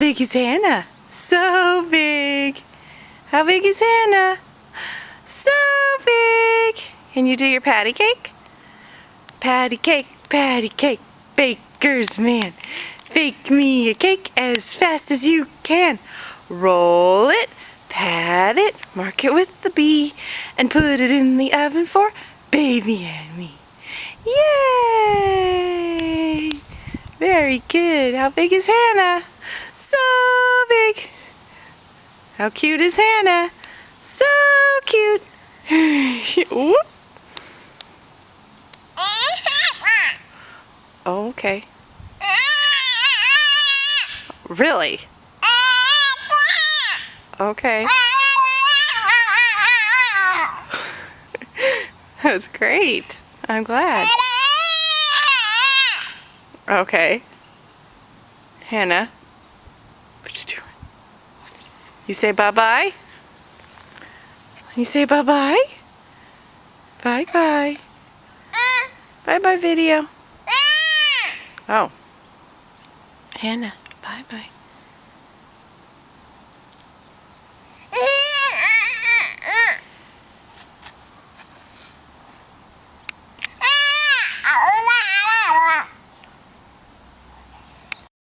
Big is Hannah? So big. How big is Hannah? So big. Can you do your patty cake? Patty cake, baker's man. Bake me a cake as fast as you can. Roll it, pat it, mark it with the B, and put it in the oven for baby and me. Yay! Very good. How big is Hannah? So big. How cute is Hannah? So cute. Whoop. Oh, okay. Really? Okay. That's great. I'm glad. Okay. Hannah, what you doing? You say bye-bye? You say bye-bye? Bye-bye. Bye-bye video. Oh. Hannah, bye-bye.